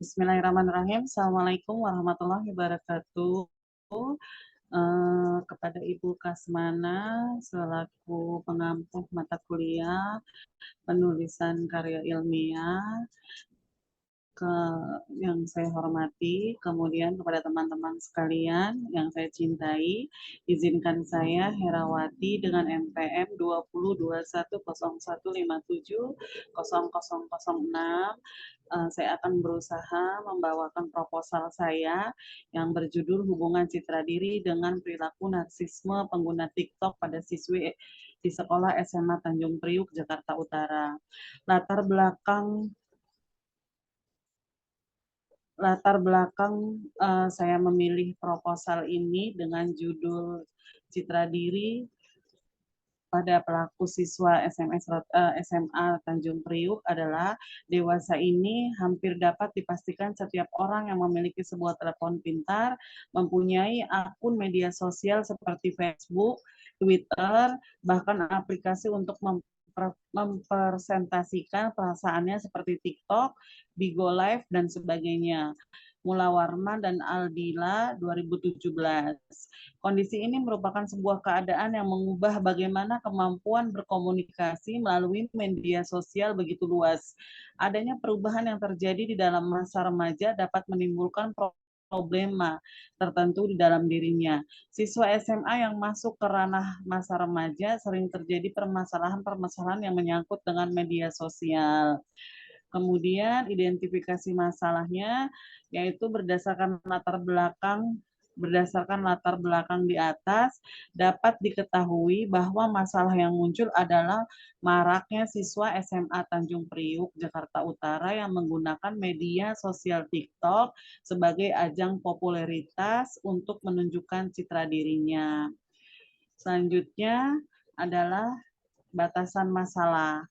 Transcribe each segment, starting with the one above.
Bismillahirrahmanirrahim. Assalamualaikum warahmatullahi wabarakatuh. Kepada Ibu Kasmana selaku pengampu mata kuliah penulisan karya ilmiah yang saya hormati, kemudian kepada teman-teman sekalian yang saya cintai, izinkan saya Herawati dengan NPM 202101570006. Saya akan berusaha membawakan proposal saya yang berjudul Hubungan Citra Diri dengan Perilaku Narsisme Pengguna TikTok pada Siswi di Sekolah SMA Tanjung Priuk, Jakarta Utara. Latar belakang saya memilih proposal ini dengan judul Citra Diri pada pelaku siswa SMA Tanjung Priuk adalah dewasa ini hampir dapat dipastikan setiap orang yang memiliki sebuah telepon pintar, mempunyai akun media sosial seperti Facebook, Twitter, bahkan aplikasi untuk mempresentasikan perasaannya seperti TikTok, Bigo Live, dan sebagainya. Mula Warman dan Aldila 2017. Kondisi ini merupakan sebuah keadaan yang mengubah bagaimana kemampuan berkomunikasi melalui media sosial begitu luas. Adanya perubahan yang terjadi di dalam masa remaja dapat menimbulkan problema tertentu di dalam dirinya. Siswa SMA yang masuk ke ranah masa remaja sering terjadi permasalahan-permasalahan yang menyangkut dengan media sosial. Kemudian identifikasi masalahnya yaitu berdasarkan latar belakang di atas dapat diketahui bahwa masalah yang muncul adalah maraknya siswa SMA Tanjung Priuk, Jakarta Utara yang menggunakan media sosial TikTok sebagai ajang popularitas untuk menunjukkan citra dirinya. Selanjutnya adalah batasan masalah.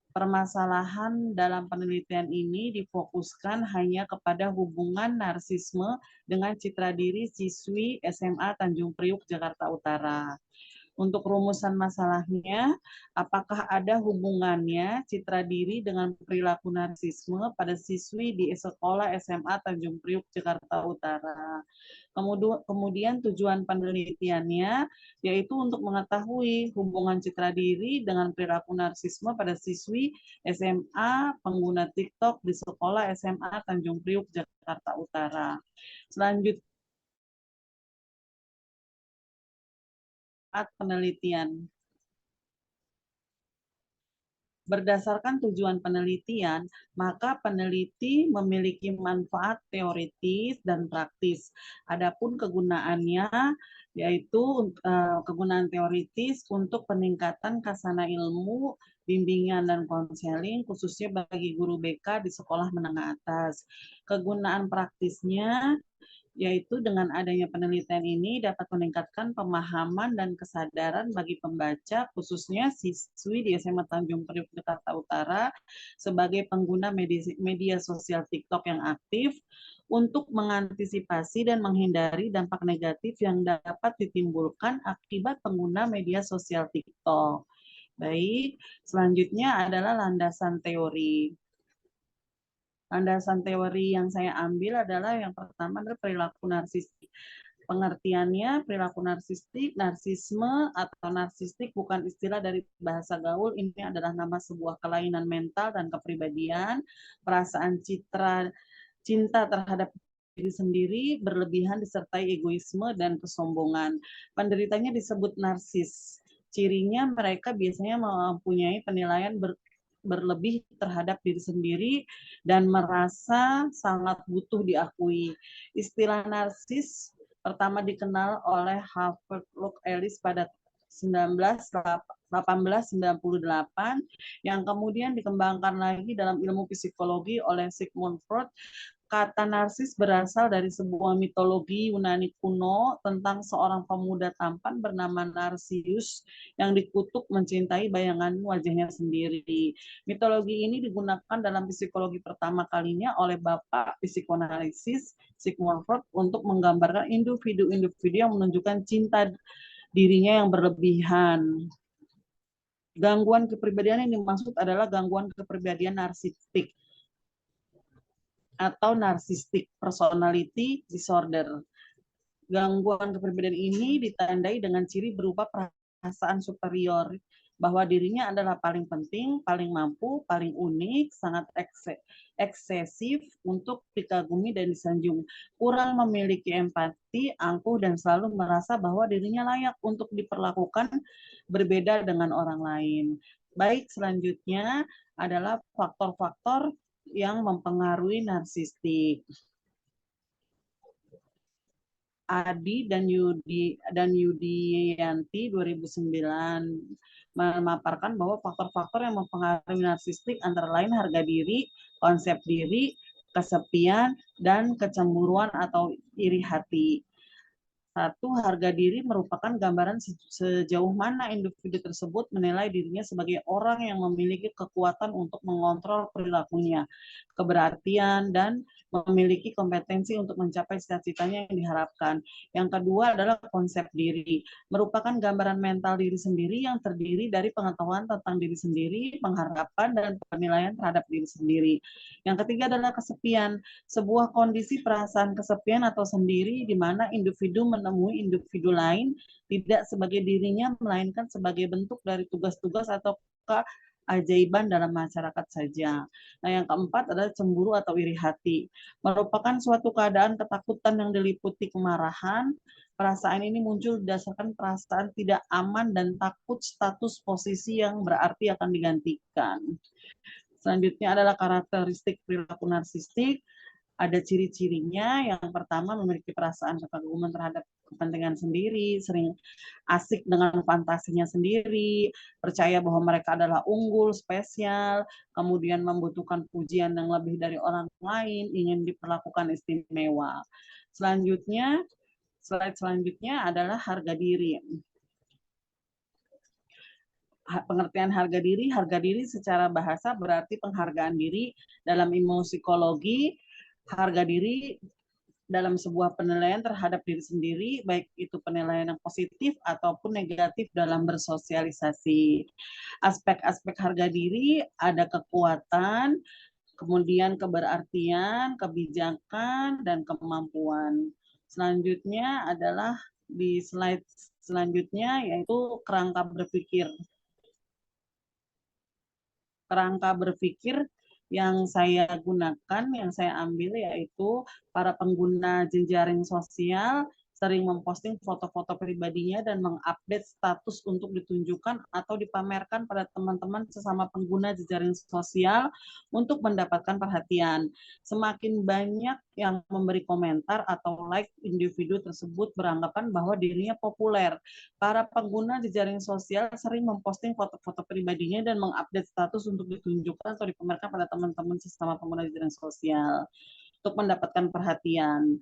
Permasalahan dalam penelitian ini difokuskan hanya kepada hubungan narsisme dengan citra diri siswi SMA Tanjung Priuk, Jakarta Utara. Untuk rumusan masalahnya, apakah ada hubungannya citra diri dengan perilaku narsisme pada siswi di sekolah SMA Tanjung Priuk, Jakarta Utara? Kemudian tujuan penelitiannya yaitu untuk mengetahui hubungan citra diri dengan perilaku narsisme pada siswi SMA pengguna TikTok di sekolah SMA Tanjung Priuk, Jakarta Utara. Selanjutnya penelitian. Berdasarkan tujuan penelitian, maka peneliti memiliki manfaat teoritis dan praktis. Adapun kegunaannya yaitu kegunaan teoritis untuk peningkatan khazanah ilmu, bimbingan dan konseling khususnya bagi guru BK di sekolah menengah atas. Kegunaan praktisnya yaitu dengan adanya penelitian ini dapat meningkatkan pemahaman dan kesadaran bagi pembaca, khususnya siswi di SMA Tanjung Priuk, Jakarta Utara, sebagai pengguna media sosial TikTok yang aktif, untuk mengantisipasi dan menghindari dampak negatif yang dapat ditimbulkan akibat pengguna media sosial TikTok. Baik, selanjutnya adalah landasan teori. Landasan teori yang saya ambil adalah yang pertama adalah perilaku narsistik. Pengertiannya, perilaku narsistik, narsisme atau narsistik bukan istilah dari bahasa gaul, ini adalah nama sebuah kelainan mental dan kepribadian, perasaan cinta terhadap diri sendiri berlebihan disertai egoisme dan kesombongan. Penderitanya disebut narsis. Cirinya mereka biasanya mempunyai penilaian berlebih terhadap diri sendiri dan merasa sangat butuh diakui. Istilah narsis pertama dikenal oleh Harvard Luke Ellis pada 1898 yang kemudian dikembangkan lagi dalam ilmu psikologi oleh Sigmund Freud. Kata narsis berasal dari sebuah mitologi Yunani kuno tentang seorang pemuda tampan bernama Narsius yang dikutuk mencintai bayangan wajahnya sendiri. Mitologi ini digunakan dalam psikologi pertama kalinya oleh Bapak psikoanalisis Sigmund Freud untuk menggambarkan individu-individu yang menunjukkan cinta dirinya yang berlebihan. Gangguan kepribadian yang dimaksud adalah gangguan kepribadian narsistik. atau narcissistic personality disorder. Gangguan kepribadian ini ditandai dengan ciri berupa perasaan superior bahwa dirinya adalah paling penting, paling mampu, paling unik, sangat eksesif untuk dikagumi dan disanjung, kurang memiliki empati, angkuh, dan selalu merasa bahwa dirinya layak untuk diperlakukan berbeda dengan orang lain. Baik, selanjutnya adalah faktor-faktor yang mempengaruhi narsistik. Adi dan Yudianti 2009 memaparkan bahwa faktor-faktor yang mempengaruhi narsistik antara lain harga diri, konsep diri, kesepian, dan kecemburuan atau iri hati. Satu, harga diri merupakan gambaran sejauh mana individu tersebut menilai dirinya sebagai orang yang memiliki kekuatan untuk mengontrol perilakunya, keberhasilan, dan memiliki kompetensi untuk mencapai cita-citanya yang diharapkan. Yang kedua adalah konsep diri, merupakan gambaran mental diri sendiri yang terdiri dari pengetahuan tentang diri sendiri, pengharapan, dan penilaian terhadap diri sendiri. Yang ketiga adalah kesepian, sebuah kondisi perasaan kesepian atau sendiri di mana individu menemui individu lain tidak sebagai dirinya, melainkan sebagai bentuk dari tugas-tugas atau keajaiban dalam masyarakat saja. Nah, yang keempat adalah cemburu atau iri hati. Merupakan suatu keadaan ketakutan yang diliputi kemarahan. Perasaan ini muncul berdasarkan perasaan tidak aman dan takut status posisi yang berarti akan digantikan. Selanjutnya adalah karakteristik perilaku narsistik. Ada ciri-cirinya. Yang pertama, memiliki perasaan kekaguman terhadap kepentingan sendiri, sering asik dengan fantasinya sendiri, percaya bahwa mereka adalah unggul, spesial, kemudian membutuhkan pujian yang lebih dari orang lain, ingin diperlakukan istimewa. Selanjutnya, slide selanjutnya adalah harga diri. Pengertian harga diri secara bahasa berarti penghargaan diri. Dalam ilmu psikologi, harga diri dalam sebuah penilaian terhadap diri sendiri, baik itu penilaian yang positif ataupun negatif dalam bersosialisasi. Aspek-aspek harga diri ada kekuatan, kemudian keberartian, kebijakan, dan kemampuan. Selanjutnya adalah di slide selanjutnya yaitu kerangka berpikir. Kerangka berpikir yang saya gunakan, yang saya ambil yaitu para pengguna jejaring sosial sering memposting foto-foto pribadinya dan mengupdate status untuk ditunjukkan atau dipamerkan pada teman-teman sesama pengguna jejaring sosial untuk mendapatkan perhatian. Semakin banyak yang memberi komentar atau like, individu tersebut beranggapan bahwa dirinya populer. Para pengguna jejaring sosial sering memposting foto-foto pribadinya dan mengupdate status untuk ditunjukkan atau dipamerkan pada teman-teman sesama pengguna jejaring sosial untuk mendapatkan perhatian.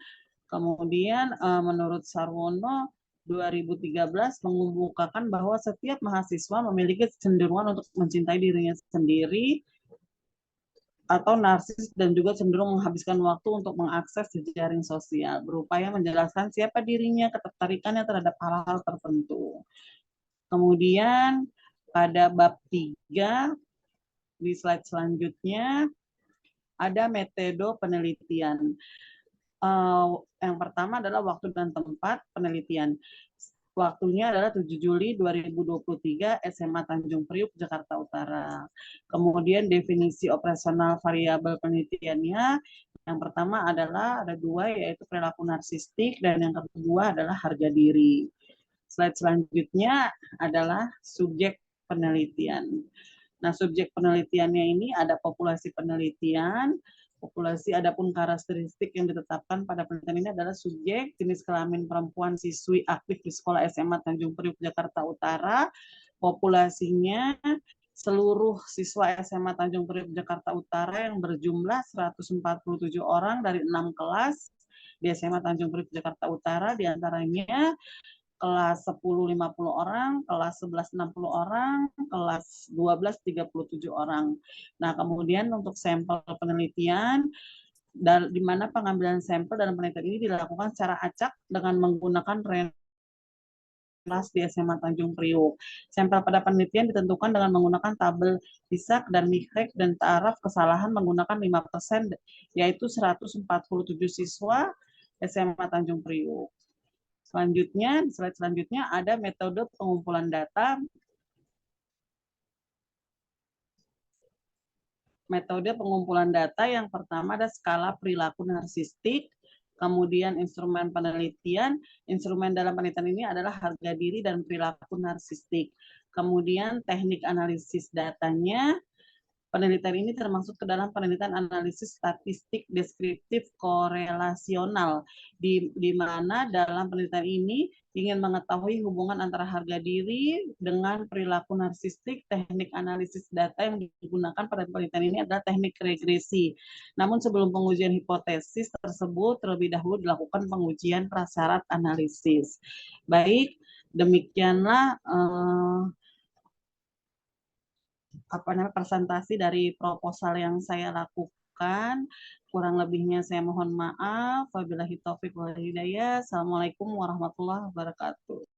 Kemudian menurut Sarwono 2013 mengemukakan bahwa setiap mahasiswa memiliki kecenderungan untuk mencintai dirinya sendiri atau narsis dan juga cenderung menghabiskan waktu untuk mengakses jejaring sosial, berupaya menjelaskan siapa dirinya, ketertarikannya terhadap hal-hal tertentu. Kemudian pada bab 3 di slide selanjutnya ada metode penelitian. Yang pertama adalah waktu dan tempat penelitian. Waktunya adalah 7 Juli 2023 SMA Tanjung Priuk, Jakarta Utara. Kemudian definisi operasional variabel penelitiannya, yang pertama adalah ada dua, yaitu perilaku narsistik, dan yang kedua adalah harga diri. Slide selanjutnya adalah subjek penelitian. Nah, subjek penelitiannya ini ada populasi penelitian, populasi adapun karakteristik yang ditetapkan pada penelitian ini adalah subjek jenis kelamin perempuan siswi aktif di sekolah SMA Tanjung Priuk Jakarta Utara. Populasinya seluruh siswa SMA Tanjung Priuk Jakarta Utara yang berjumlah 147 orang dari 6 kelas di SMA Tanjung Priuk Jakarta Utara, diantaranya kelas 10 50 orang, kelas 11 60 orang, kelas 12 37 orang. Nah, kemudian untuk sampel penelitian di mana pengambilan sampel dalam penelitian ini dilakukan secara acak dengan menggunakan random kelas di SMA Tanjung Priok. Sampel pada penelitian ditentukan dengan menggunakan tabel Pisak dan Mihrek dan taraf kesalahan menggunakan 5%, yaitu 147 siswa SMA Tanjung Priok. Selanjutnya, di slide selanjutnya ada metode pengumpulan data. Metode pengumpulan data yang pertama ada skala perilaku narsistik, kemudian instrumen penelitian. Instrumen dalam penelitian ini adalah harga diri dan perilaku narsistik. Kemudian teknik analisis datanya. Penelitian ini termasuk ke dalam penelitian analisis statistik deskriptif korelasional, di mana dalam penelitian ini ingin mengetahui hubungan antara harga diri dengan perilaku narsistik. Teknik analisis data yang digunakan pada penelitian ini adalah teknik regresi. Namun sebelum pengujian hipotesis tersebut, terlebih dahulu dilakukan pengujian prasyarat analisis. Baik, demikianlah presentasi dari proposal yang saya lakukan. Kurang lebihnya saya mohon maaf. Wabillahi taufiq wal hidayah. Assalamualaikum warahmatullahi wabarakatuh.